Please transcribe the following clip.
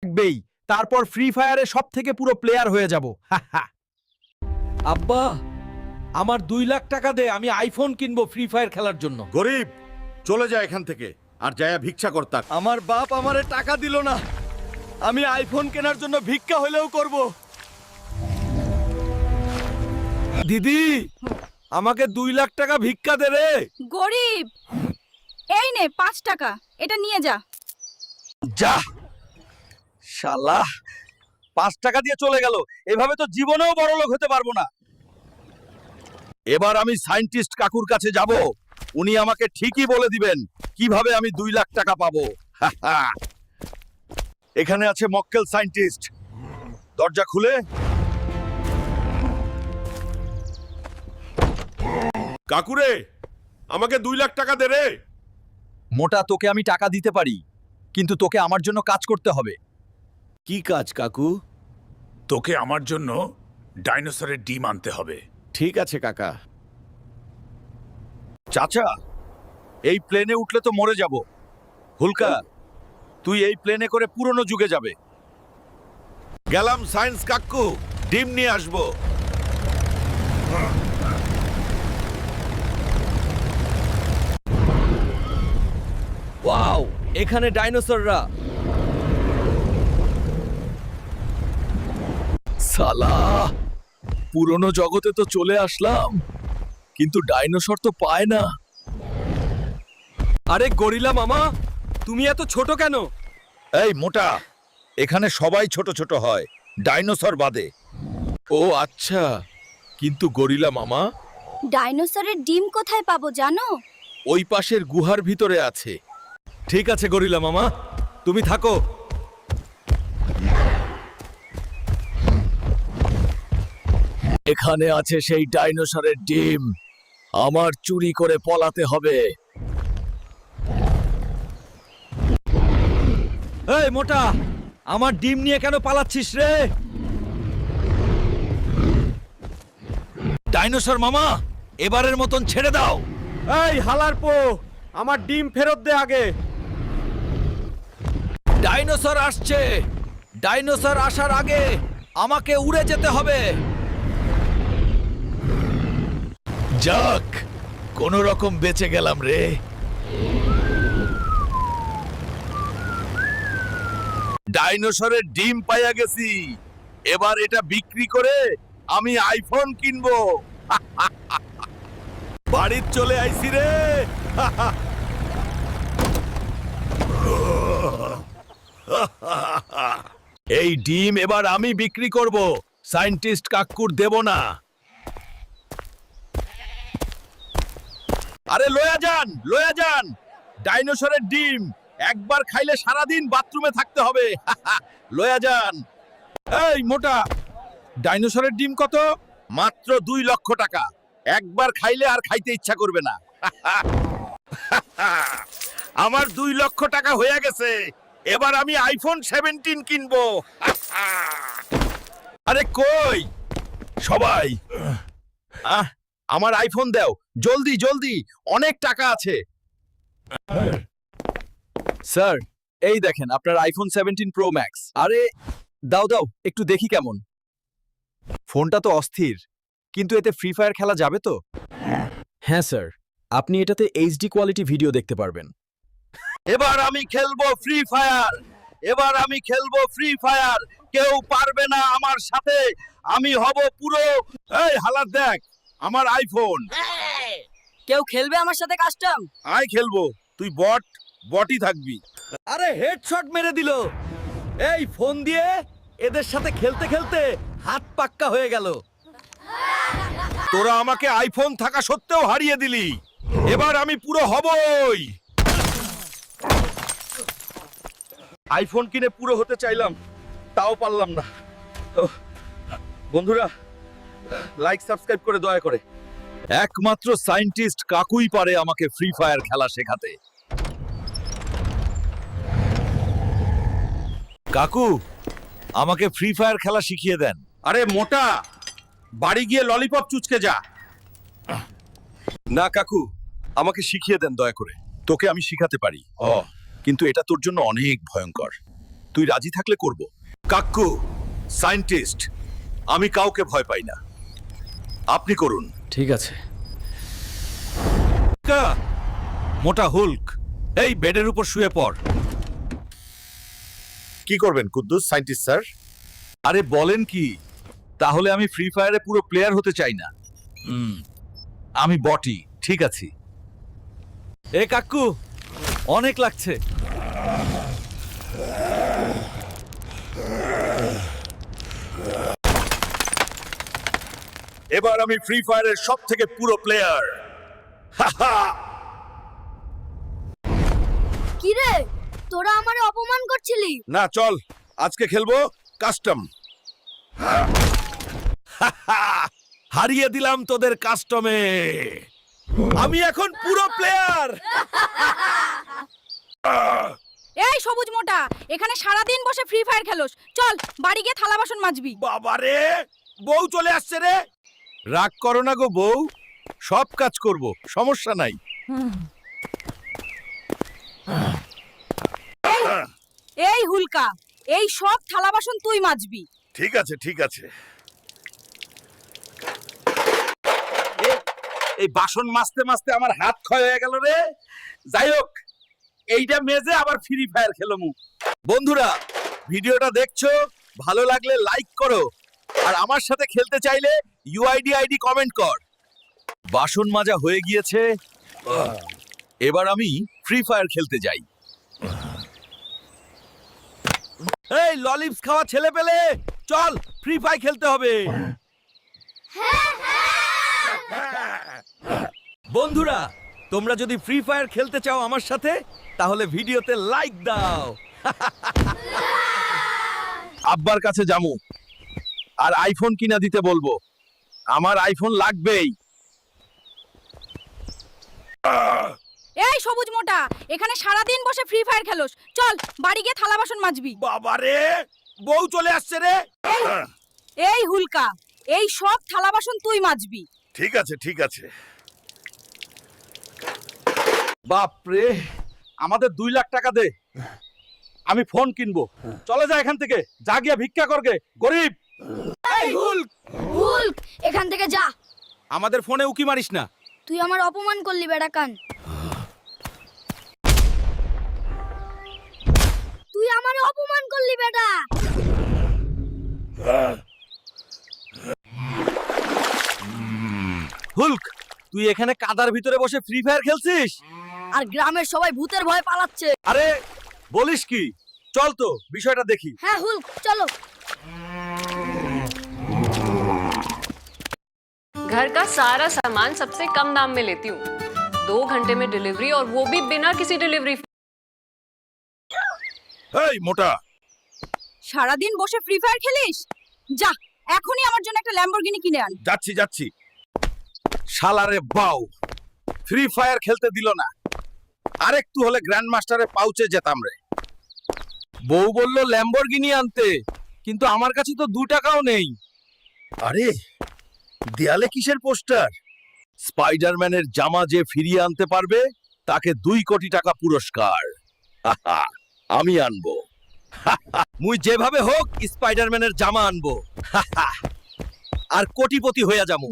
থাকবেই, তারপর ফ্রি ফায়ারে সব থেকে পুরো প্লেয়ার হয়ে যাব। আব্বা, আমার 2 লাখ টাকা দে, আমি আইফোন কিনবো ফ্রি ফায়ার খেলার জন্য। গরিব, চলে যায় এখান থেকে আর যায়া ভিক্ষা করতা। আমার বাপ আমারে টাকা দিল না, আমি আইফোন কেনার জন্য ভিক্ষা হলেও করব। দিদি, আমাকে 2 লাখ টাকা ভিক্ষা দে রে। গরিব, এই নে 5 টাকা, এটা নিয়ে যা। যা শালা, 5 টাকা দিয়ে চলে গেল। এভাবে তো জীবনেও বড় লোক হতে পারবো না। এবার আমি সায়েন্টিস্ট কাকুর কাছে যাব, উনি আমাকে ঠিকই বলে দিবেন কিভাবে আমি 2 লাখ টাকা পাবো। এখানে আছে মক্কেল সায়েন্টিস্ট, দরজা খুলে। কাকুরে, আমাকে 2 লাখ টাকা দে রে। মোটা, তোকে আমি টাকা দিতে পারি, কিন্তু তোকে আমার জন্য কাজ করতে হবে। কি কাজ কাকু? তোকে আমার জন্য ডাইনোসরের ডিম আনতে হবে। ঠিক আছে কাকা। চাচা, এই প্লেনে উঠলে তো মরে যাব। হুলকা, তুই এই প্লেনে করে পুরনো যুগে যাবে। গেলাম সায়েন্স কাকু, ডিম নিয়ে আসবো। ওয়াও, এখানে ডাইনোসররা। সালা, পুরনো জগতে তো চলে আসলাম, কিন্তু ডাইনোসর তো পায় না। আরে গরিলা মামা, তুমি এত ছোট কেন? এই মোটা, এখানে সবাই ছোট ছোট হয়, ডাইনোসর বাদে। ও আচ্ছা, কিন্তু গরিলা মামা, ডাইনোসরের ডিম কোথায় পাবো জানো? ওই পাশের গুহার ভিতরে আছে। ঠিক আছে গরিলা মামা, তুমি থাকো। এখানে আছে সেই ডাইনোসরের ডিম, আমার চুরি করে পলাতে হবে। এই মোটা, আমার ডিম নিয়ে কেন পালাচ্ছিস রে? ডাইনোসর মামা, এবারের মতন ছেড়ে দাও। এই হালার পো, আমার ডিম ফেরত দে আগে। ডাইনোসর আসছে, ডাইনোসর আসার আগে আমাকে উড়ে যেতে হবে। যাক, কোন রকম বেঁচে গেলাম রে। ডাইনোসরের ডিম পাইয়া গেছি, এবার এটা বিক্রি করে আমি আইফোন কিনবো। বাড়ির চলে আইছি রে। এই ডিম এবার আমি বিক্রি করব, সায়েন্টিস্ট কাকুর দেব না। আরে লয়া যান, লয়া যান, ডাইনোসরের ডিম একবার খাইলে সারাদিন বাথরুমে থাকতে হবে। লয়া যান। এই মোটা, ডাইনোসরের ডিম কত? মাত্র 2 লক্ষ টাকা, একবার খাইলে আর খাইতে ইচ্ছা করবে না। আমার 2 লক্ষ টাকা হয়ে গেছে, এবার আমি আইফোন 17 কিনবো। আরে কই সবাই, আমার আইফোন দাও, জলদি জলদি, অনেক টাকা আছে। স্যার, এই দেখেন আপনার আইফোন 17 প্রো ম্যাক্স। আরে দাও দাও, একটু দেখি কেমন। ফোনটা তো অস্থির, কিন্তু এতে ফ্রি ফায়ার খেলা যাবে তো? হ্যাঁ স্যার, আপনি এটাতে এইচডি কোয়ালিটি ভিডিও দেখতে পারবেন। এবার আমি খেলবো ফ্রি ফায়ার, এবার আমি খেলবো ফ্রি ফায়ার, কেউ পারবে না আমার সাথে, আমি হব পুরো। এই হালাত দেখ, আমার আইফোন। কেউ খেলবে আমার সাথে কাস্টম? আয় খেলবো, তুই বটই থাকবি। আরে হেডশট মেরে দিল। এই ফোন দিয়ে এদের সাথে খেলতে খেলতে হাত পাক্কা হয়ে গেল। তোরা আমাকে আইফোন থাকা সত্ত্বেও হারিয়ে দিলি, এবার আমি পুরো হবই। আইফোন কিনে পুরো হতে চাইলাম, তাও পারলাম না। বন্ধুরা, লাইক সাবস্ক্রাইব করে দয়া করে। একমাত্র সায়েন্টিস্ট কাকুই পারে আমাকে ফ্রি ফায়ার খেলা শেখাতে। কাকু, আমাকে ফ্রি ফায়ার খেলা শিখিয়ে দেন। আরে মোটা, বাড়ি গিয়ে ললিপপ চুচকে যা। না কাকু, আমাকে শিখিয়ে দেন দয়া করে। তোকে আমি শিখাতে পারি, কিন্তু এটা তোর জন্য অনেক ভয়ঙ্কর। তুই রাজি থাকলে করব। কাক্কু সায়েন্টিস্ট, আমি কাউকে ভয় পাই না, আপনি করুন। ঠিক আছে। মোটা হুল্ক, এই বেডের উপর শুয়ে পড়। কি করবেন কুদ্দুস সায়েন্টিস্ট স্যার? আরে বলেন কি, তাহলে আমি ফ্রি ফায়ারে পুরো প্লেয়ার হতে চাই না। আমি বটি, ঠিক আছি। এ কাকু, অনেক লাগছে। এবার আমি ফ্রি ফায়ারের সব থেকে পুরো প্লেয়ার। কি রে, তোরা আমারে অপমান করছিলি? না, চল আজকে খেলবো কাস্টম। হারিয়ে দিলাম তোদের কাস্টমে। আমি এখন পুরো প্লেয়ার। এই সবুজ মোটা, এখানে সারাদিন বসে ফ্রি ফায়ার খেলোস, চল বাড়ি গিয়ে থালা বাসন মাজবি। বাবারে, বউ চলে আসছে রে। রাগ করো না গো বউ, সব কাজ করব, সমস্যা নাই। এই হুলকা, এই সব থালা বাসন তুই মাজবি। ঠিক আছে ঠিক আছে। এই বাসন মাজতে মাজতে আমার হাত ক্ষয় হয়ে গেল রে। যাই হোক, এইটা মেজে আবার ফ্রি ফায়ার খেলমু। বন্ধুরা, ভিডিওটা দেখছো, ভালো লাগলে লাইক করো, আর আমার সাথে খেলতে চাইলে ইউআইডি আইডি কমেন্ট কর। বাসন মাজা হয়ে গিয়েছে, এবার আমি ফ্রি ফায়ার খেলতে যাই। এই ললিপস খাওয়া ছেলে পেলে, চল ফ্রি ফায়ার খেলতে হবে। বন্ধুরা, তোমরা যদি ফ্রি ফায়ার খেলতে চাও আমার সাথে, তাহলে ভিডিওতে লাইক দাও। আব্বার কাছে যামু, আর আইফোন কিনা দিতে বলবো। আমার আইফোন লাগবেই। এই সবুজ মোটা, এখানে সারাদিন বসে ফ্রি ফায়ার খেলোস, চল বাড়ি গিয়ে থালা বাসন মাজবি। বাবারে, বউ চলে আসছে রে। এই হুলকা, এই সব থালা বাসন তুই মাজবি। ঠিক আছে ঠিক আছে। বাপরে, আমাদের 2 লাখ টাকা দে, আমি ফোন কিনবো। চলে যা এখান থেকে, যা গিয়া ভিক্ষা করগে, গরিব। এই হুল্ক, হুলক, এখান থেকে যা। আমাদের ফোনে উকি মারিস না। তুই আমার অপমান করলি বেটা কান। তুই আমার অপমান করলি বেটা। হুল্ক, তুই এখানে কাদার ভিতরে বসে ফ্রি ফায়ার খেলছিস? আর গ্রামের সবাই ভূতের ভয় পালাচ্ছে। আরে বলিস কি, চল তো বিষয়টা দেখি। হ্যাঁ হুলক, চলো। घर का सारा सामान सबसे कम दाम में लेती हूँ, 2 घंटे में डिलीवरी, और वो भी बिना किसी डिलीवरी। এই মোটা, সারাদিন বসে ফ্রি ফায়ার খেলিস? যা, এখনই আমার জন্য একটা ল্যাম্বরগিনি কিনে আন। যাচ্ছি যাচ্ছি। শালারে বাউ, ফ্রি ফায়ার খেলতে দিল না। আরেকটু হলে গ্র্যান্ড মাস্টারে পাউচে যেতাম রে। বউ বলল ল্যাম্বরগিনি আনতে, কিন্তু আমার কাছে তো 2 টাকাও নেই। আরে, দেয়ালে কিসের পোস্টার? স্পাইডারম্যানের জামা যে ফিরিয়ে আনতে পারবে, তাকে 2 কোটি টাকা পুরস্কার। হাহা, আমি আনবো। হাহা, মুই যেভাবে হোক স্পাইডারম্যানের জামা আনবো। হাহা, আর কোটিপতি হইয়া যামু।